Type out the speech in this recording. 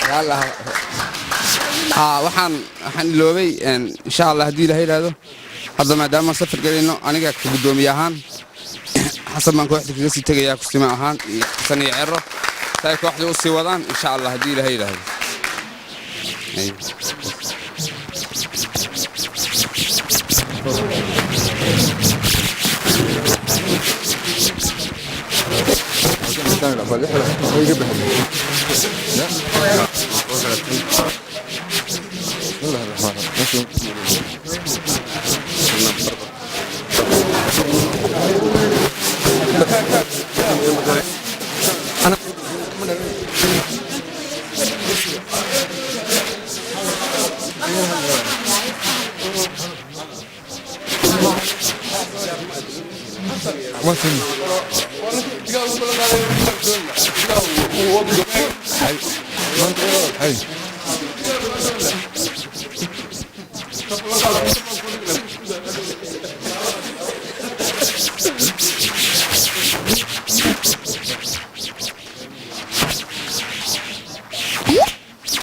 يلا waxaan iloobay insha Allah hadii Ilaahay yiraahdo hadda maadaama safar galayno aniga ku gudoomiye ahaan xasan baan kooxda kaga sii tagayaa kustima ahaan san iyo cero tay kooxda u sii wadaan insha Allah hadii Ilaahay yiraahdo Hey.